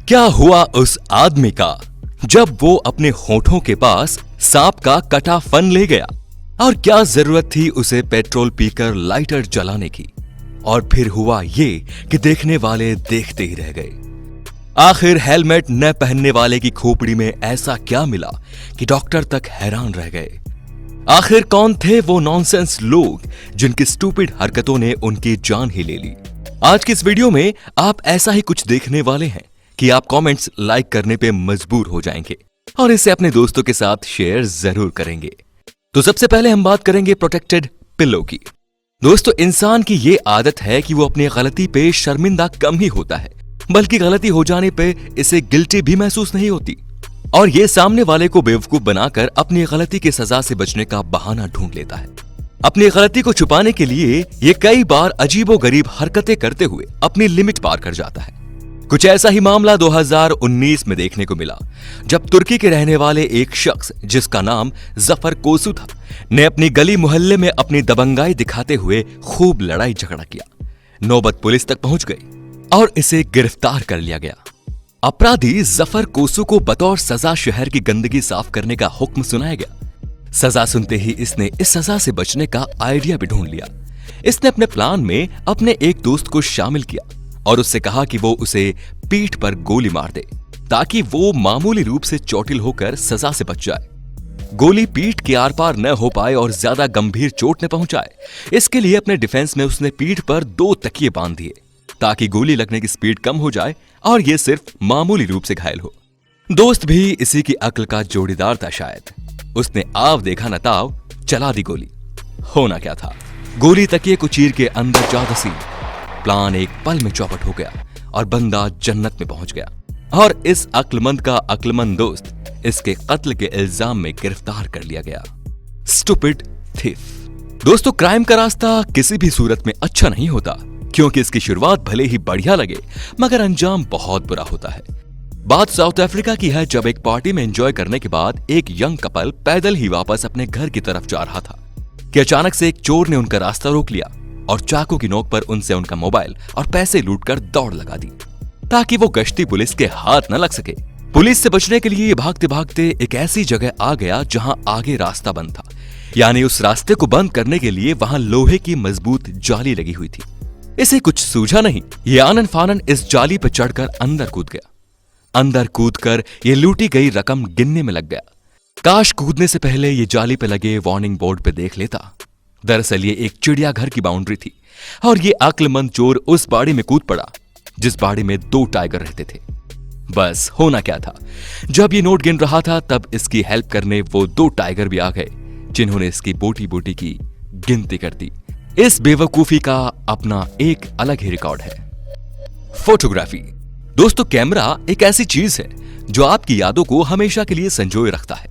क्या हुआ उस आदमी का जब वो अपने होठों के पास सांप का कटा फन ले गया? और क्या जरूरत थी उसे पेट्रोल पीकर लाइटर जलाने की? और फिर हुआ ये कि देखने वाले देखते ही रह गए। आखिर हेलमेट न पहनने वाले की खोपड़ी में ऐसा क्या मिला कि डॉक्टर तक हैरान रह गए? आखिर कौन थे वो नॉनसेंस लोग जिनकी स्टूपिड हरकतों ने उनकी जान ही ले ली? आज की इस वीडियो में आप ऐसा ही कुछ देखने वाले हैं कि आप कमेंट्स लाइक करने पे मजबूर हो जाएंगे और इसे अपने दोस्तों के साथ शेयर जरूर करेंगे। तो सबसे पहले हम बात करेंगे प्रोटेक्टेड पिलो की। दोस्तों, इंसान की ये आदत है कि वो अपनी गलती पे शर्मिंदा कम ही होता है, बल्कि गलती हो जाने पे इसे गिल्टी भी महसूस नहीं होती और ये सामने वाले को बेवकूफ बनाकर अपनी गलती की सजा से बचने का बहाना ढूंढ लेता है। अपनी गलती को छुपाने के लिए ये कई बार अजीबोगरीब हरकतें करते हुए अपनी लिमिट पार कर जाता है। कुछ ऐसा ही मामला 2019 में देखने को मिला, जब तुर्की के रहने वाले एक शख्स जिसका नाम जफर कोसू था ने अपनी गली मोहल्ले में अपनी दबंगाई दिखाते हुए खूब लड़ाई झगड़ा किया। नौबत पुलिस तक पहुंच गई और इसे गिरफ्तार कर लिया गया। अपराधी जफर कोसू को बतौर सजा शहर की गंदगी साफ करने का हुक्म सुनाया गया। सजा सुनते ही इसने इस सजा से बचने का आइडिया भी ढूंढ लिया। इसने अपने प्लान में अपने एक दोस्त को शामिल किया और उससे कहा कि वो उसे पीठ पर गोली मार दे ताकि वो मामूली रूप से चोटिल होकर सजा से बच जाए। गोली पीठ के आर पार न हो पाए और ज्यादा गंभीर चोट न पहुंचाए, इसके लिए अपने डिफेंस में उसने पीठ पर 2 तकिए बांध दिए ताकि गोली लगने की स्पीड कम हो जाए और ये सिर्फ मामूली रूप से घायल हो। दोस्त भी इसी की अक्ल का जोड़ीदार था शायद। उसने आव देखा न ताव चला दी गोली। होना क्या था, गोली तकिए को चीर के अंदर जा धसी। प्लान एक पल में चौपट हो गया और बंदा जन्नत में पहुंच गया और इस अक्लमंद का अक्लमंद दोस्त इसके कत्ल के इल्जाम में गिरफ्तार कर लिया गया। Stupid thief. दोस्तों, क्राइम का रास्ता किसी भी सूरत में अच्छा नहीं होता, क्योंकि इसकी शुरुआत भले ही बढ़िया लगे मगर अंजाम बहुत बुरा होता है। बात साउथ अफ्रीका की है, जब एक पार्टी में एंजॉय करने के बाद एक यंग कपल पैदल ही वापस अपने घर की तरफ जा रहा था कि अचानक से एक चोर ने उनका रास्ता रोक लिया और चाकू की नोक पर उनसे उनका मोबाइल और पैसे लूटकर दौड़ लगा दी ताकि वो गश्ती पुलिस के हाथ न लग सके। पुलिस से बचने के लिए भागते भागते एक ऐसी जगह आ गया जहां आगे रास्ता बंद था, यानी उस रास्ते को बंद करने के लिए वहां लोहे की मजबूत जाली लगी हुई थी। इसे कुछ सूझा नहीं, ये आनन फानन इस जाली पर चढ़कर अंदर कूद गया। अंदर कूदकर ये लूटी गई रकम गिनने में लग गया। काश कूदने से पहले ये जाली पे लगे वार्निंग बोर्ड पे देख लेता। दरअसल ये एक चिड़ियाघर की बाउंड्री थी और ये अक्लमंद चोर उस बाड़ी में कूद पड़ा जिस बाड़ी में 2 टाइगर रहते थे। बस होना क्या था, जब ये नोट गिन रहा था तब इसकी हेल्प करने वो 2 टाइगर भी आ गए जिन्होंने इसकी बोटी बोटी की गिनती कर दी। इस बेवकूफी का अपना एक अलग ही रिकॉर्ड है। फोटोग्राफी। दोस्तों, कैमरा एक ऐसी चीज है जो आपकी यादों को हमेशा के लिए संजोए रखता है।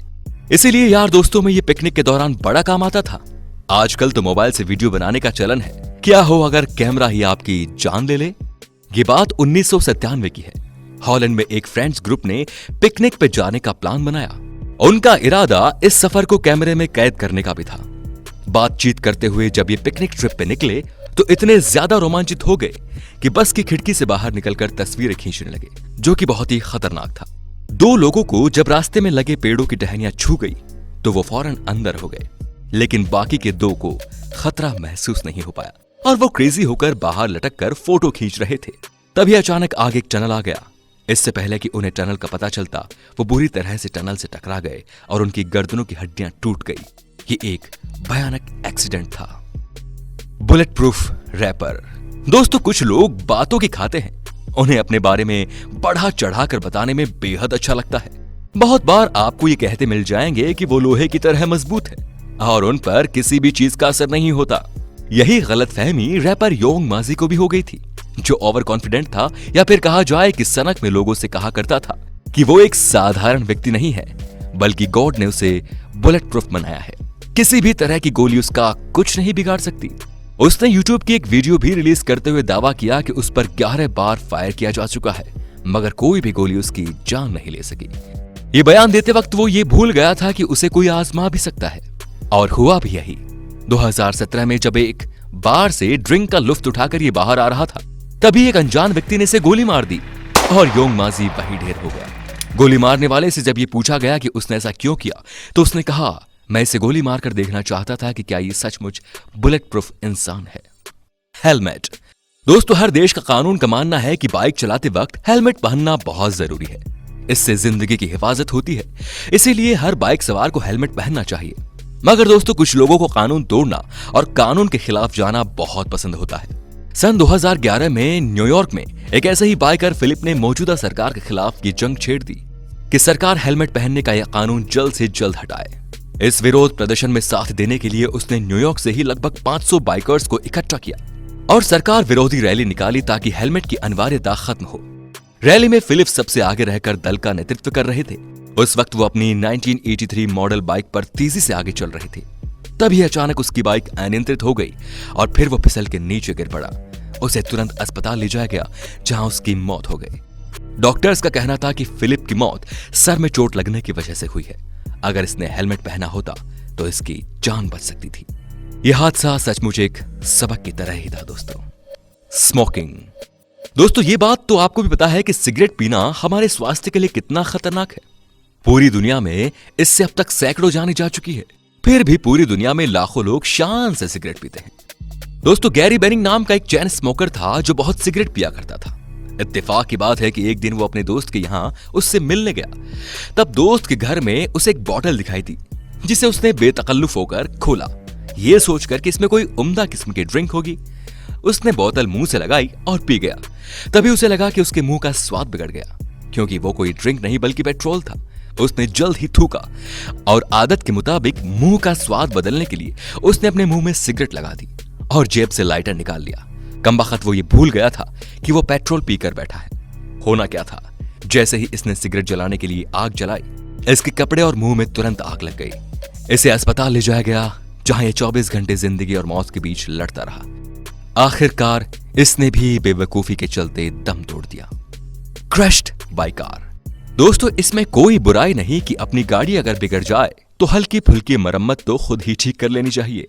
इसीलिए यार दोस्तों में ये पिकनिक के दौरान बड़ा काम आता था। आजकल तो मोबाइल से वीडियो बनाने का चलन है, क्या हो अगर कैमरा ही आपकी जान ले ले। ये बात 1997 की है। हॉलैंड में एक फ्रेंड्स ग्रुप ने पिकनिक पे जाने का प्लान बनाया। उनका इरादा इस सफर को कैमरे में कैद करने का भी था। बातचीत करते हुए जब ये पिकनिक ट्रिप पे निकले तो इतने ज्यादा रोमांचित हो गए कि बस की खिड़की से बाहर निकलकर तस्वीरें खींचने लगे, जो कि बहुत ही खतरनाक था। 2 लोगों को जब रास्ते में लगे पेड़ों की टहनियां छू गई तो वो फौरन अंदर हो गए, लेकिन बाकी के 2 को खतरा महसूस नहीं हो पाया और वो क्रेजी होकर बाहर लटक कर फोटो खींच रहे थे। तभी अचानक आगे एक टनल आ गया। इससे पहले कि उन्हें टनल का पता चलता, वो बुरी तरह से टनल से टकरा गए और उनकी गर्दनों की हड्डियां टूट गई। ये एक भयानक एक्सीडेंट था। Bullet proof wrapper. दोस्तों, कुछ लोग बातों की खाते हैं, उन्हें अपने बारे में बढ़ा चढ़ाकर बताने में बेहद अच्छा लगता है। बहुत बार आपको ये कहते मिल जाएंगे कि वो लोहे की तरह मजबूत है और उन पर किसी भी चीज का असर नहीं होता। यही गलतफहमी रैपर योंग माजी को भी हो गई थी, जो ओवर कॉन्फिडेंट था, या फिर कहा जाए कि सनक में लोगों से कहा करता था कि वो एक साधारण व्यक्ति नहीं है, बल्कि गॉड ने उसे बुलेट प्रूफ बनाया है। किसी भी तरह की गोली उसका कुछ नहीं बिगाड़ सकती। उसने यूट्यूब की एक वीडियो भी रिलीज करते हुए दावा किया कि उस पर 11 बार फायर किया जा चुका है, मगर कोई भी गोली उसकी जान नहीं ले सकी। ये बयान देते वक्त वो ये भूल गया था कि उसे कोई आजमा भी सकता है, और हुआ भी यही। 2017 में जब एक बार से ड्रिंक का लुफ्त उठाकर ये बाहर आ रहा था, तभी एक अनजान व्यक्ति ने इसे गोली मार दी। और योंग माजी वही ढेर हो गया। गोली मारने वाले से जब ये पूछा गया कि उसने ऐसा क्यों किया, तो उसने कहा, मैं इसे गोली मारकर देखना चाहता था कि क्या ये सचमुच बुलेट प्रूफ इंसान है। हेलमेट। दोस्तों, हर देश का कानून का मानना है कि बाइक चलाते वक्त हेलमेट पहनना बहुत जरूरी है। इससे जिंदगी की हिफाजत होती है, इसीलिए हर बाइक सवार को हेलमेट पहनना चाहिए। मगर दोस्तों, कुछ लोगों को कानून तोड़ना और कानून के खिलाफ जाना बहुत पसंद होता है। सन 2011 में न्यूयॉर्क में एक ऐसे ही बाइकर फिलिप ने मौजूदा सरकार के खिलाफ ये जंग छेड़ दी कि सरकार हेलमेट पहनने का यह कानून जल्द से जल्द हटाए। इस विरोध प्रदर्शन में साथ देने के लिए उसने न्यूयॉर्क से ही लगभग 500 बाइकर्स को इकट्ठा किया और सरकार विरोधी रैली निकाली ताकि हेलमेट की अनिवार्यता खत्म हो। रैली में फिलिप सबसे आगे रहकर दल का नेतृत्व कर रहे थे। उस वक्त वो अपनी 1983 मॉडल बाइक पर तेजी से आगे चल रहे थे। तभी अचानक उसकी बाइक अनियंत्रित हो गई और फिर वो फिसल के नीचे गिर पड़ा। उसे तुरंत अस्पताल ले जाया गया, जहां उसकी मौत हो गई। डॉक्टर्स का कहना था कि फिलिप की मौत सर में चोट लगने की वजह से हुई है। अगर इसने हेलमेट पहना होता तो इसकी जान बच सकती थी। यह हादसा सचमुच एक सबक की तरह ही था। दोस्तों, स्मोकिंग। दोस्तों, ये बात तो आपको भी पता है कि सिगरेट पीना हमारे स्वास्थ्य के लिए कितना खतरनाक है। पूरी दुनिया में इससे अब तक सैकड़ों जाने जा चुकी है, फिर भी पूरी दुनिया में लाखों लोग शान से सिगरेट पीते हैं। दोस्तों, गैरी बेनिंग नाम का एक चैन स्मोकर था जो बहुत सिगरेट पिया करता था। इत्तेफाक की बात है कि एक दिन वो अपने दोस्त के यहां उससे मिलने गया। तब दोस्त के घर में उसे एक बोतल दिखाई दी, जिसे उसने बेतकल्लुफ होकर खोला, ये सोचकर कि इसमें कोई उम्दा किस्म की ड्रिंक होगी। उसने बोतल मुंह से लगाई और पी गया। तभी उसे लगा कि उसके मुंह का स्वाद बिगड़ गया, क्योंकि वो कोई ड्रिंक नहीं बल्कि पेट्रोल था। उसने जल्द ही थूका और आदत के मुताबिक मुंह का स्वाद बदलने के लिए उसने अपने मुंह में सिगरेट लगा दी और जेब से लाइटर निकाल लिया। कमबख्त वो ये भूल गया था कि वो पेट्रोल पीकर बैठा है। होना क्या था, जैसे ही इसने सिगरेट जलाने के लिए आग जलाई, इसके कपड़े और मुंह में तुरंत आग लग गई। इसे अस्पताल ले जाया गया, जहां ये 24 घंटे जिंदगी और मौत के बीच लड़ता रहा। आखिरकार इसने भी बेवकूफी के चलते दम तोड़ दिया। Crushed by car. दोस्तों, इसमें कोई बुराई नहीं कि अपनी गाड़ी अगर बिगड़ जाए तो हल्की फुल्की मरम्मत तो खुद ही ठीक कर लेनी चाहिए,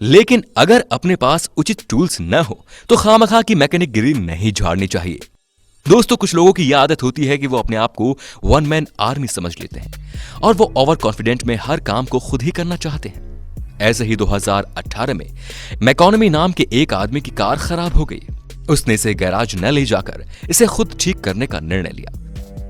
लेकिन अगर अपने पास उचित टूल्स न हो तो खामखा की मैकेनिक गिरी नहीं झाड़नी चाहिए। दोस्तों, कुछ लोगों की यह आदत होती है कि वो अपने आप को वन मैन आर्मी समझ लेते हैं और वो ओवर कॉन्फिडेंट में हर काम को खुद ही करना चाहते हैं। ऐसे ही 2018 में मैकोनमी नाम के एक आदमी की कार खराब हो गई। उसने इसे गैराज न ले जाकर इसे खुद ठीक करने का निर्णय लिया।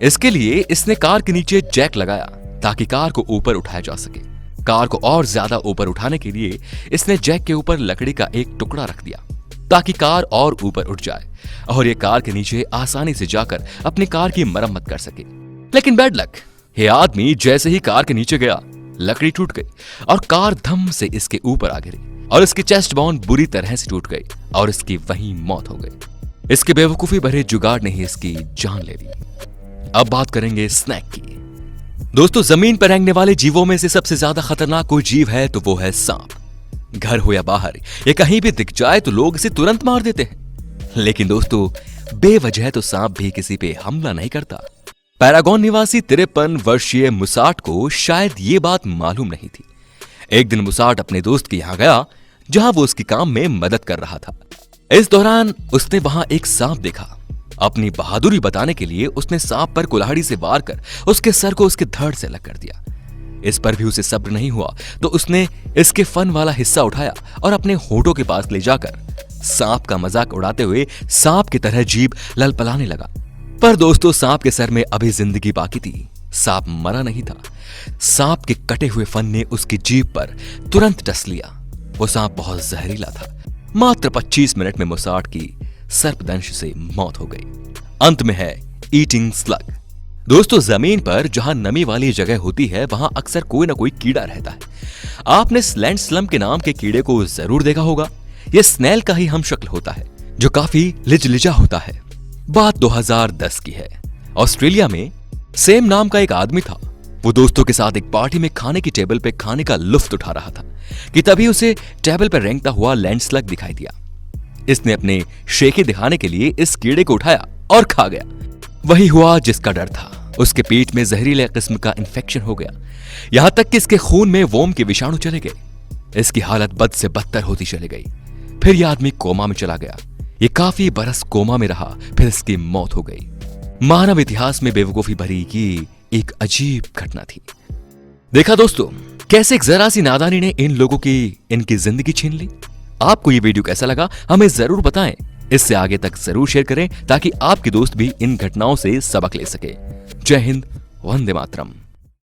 इसके लिए इसने कार के नीचे जैक लगाया ताकि कार को ऊपर उठाया जा सके। कार को और ज्यादा ऊपर उठाने के लिए इसने जैक के ऊपर लकड़ी का एक टुकड़ा रख दिया ताकि कार और ऊपर उठ जाए और ये कार के नीचे आसानी से जाकर अपनी कार की मरम्मत कर सके। लेकिन बैड लक, ये आदमी जैसे ही कार के नीचे गया, लकड़ी टूट गई और कार धम से इसके ऊपर आ गिरी और इसकी चेस्ट बोन बुरी तरह से टूट गई और इसकी वहीं मौत हो गई। इसके बेवकूफी भरे जुगाड़ ने ही इसकी जान ले ली। अब बात करेंगे स्नैक की। दोस्तों, जमीन पर रेंगने वाले जीवों में से सबसे ज्यादा खतरनाक कोई जीव है तो वो है सांप। घर हो या बाहर, ये कहीं भी दिख जाए तो लोग इसे तुरंत मार देते हैं। लेकिन दोस्तों, बेवजह तो सांप भी किसी पे हमला नहीं करता। पैरागॉन निवासी 53 वर्षीय मुसाट को शायद ये बात मालूम नहीं थी। एक दिन मुसाट अपने दोस्त के यहां गया, जहां वो उसके काम में मदद कर रहा था। इस दौरान उसने वहां एक सांप देखा। अपनी बहादुरी बताने के लिए उसने सांप पर कुल्हाड़ी से वार कर उसके सर को उसके धड़ से अलग कर दिया। इस पर भी उसे सब्र नहीं हुआ तो उसने इसके फन वाला हिस्सा उठाया और अपने होठों के पास ले जाकर सांप का मजाक उड़ाते हुए सांप की तरह जीभ ललपलाने लगा। पर दोस्तों, सांप के सर में अभी जिंदगी बाकी थी। सांप मरा नहीं था। सांप के कटे हुए फन ने उसकी जीभ पर तुरंत डस लिया। वो सांप बहुत जहरीला था। मात्र 25 मिनट में मुसाट की सर्पदंश से मौत हो गई। अंत में है ईटिंग स्लग। दोस्तों, जमीन पर जहां नमी वाली जगह होती है वहां अक्सर कोई ना कोई कीड़ा रहता है। आपने स्लैंड स्लम के नाम के कीड़े को जरूर देखा होगा। यह स्नेल का ही हम शक्ल होता है जो काफी लिजलिजा होता है। बात 2010 की है। ऑस्ट्रेलिया में सेम नाम का एक आदमी था। वो दोस्तों के साथ एक पार्टी में खाने की टेबल पे खाने का लुफ्त उठा रहा था कि तभी उसे टेबल पर रेंगता हुआ लैंड स्लग दिखाई दिया। इसने अपने शेखे दिखाने के लिए इस कीड़े को उठाया और खा गया। वही हुआ जिसका डर था। उसके पेट में जहरीले किस्म का इंफेक्शन हो गया, यहां तक कि इसके खून में वोम के विषाणु चले गए। इसकी हालत बद से बदतर होती चली गई। फिर यह आदमी कोमा में चला गया। ये काफी बरस कोमा में रहा, फिर इसकी मौत हो गई। मानव इतिहास में बेवकूफी भरी की एक अजीब घटना थी। देखा दोस्तों, कैसे एक जरा सी नादानी ने इन लोगों की इनकी जिंदगी छीन ली। आपको ये वीडियो कैसा लगा हमें जरूर बताएं। इससे आगे तक जरूर शेयर करें ताकि आपके दोस्त भी इन घटनाओं से सबक ले सके। जय हिंद, वंदे मातरम।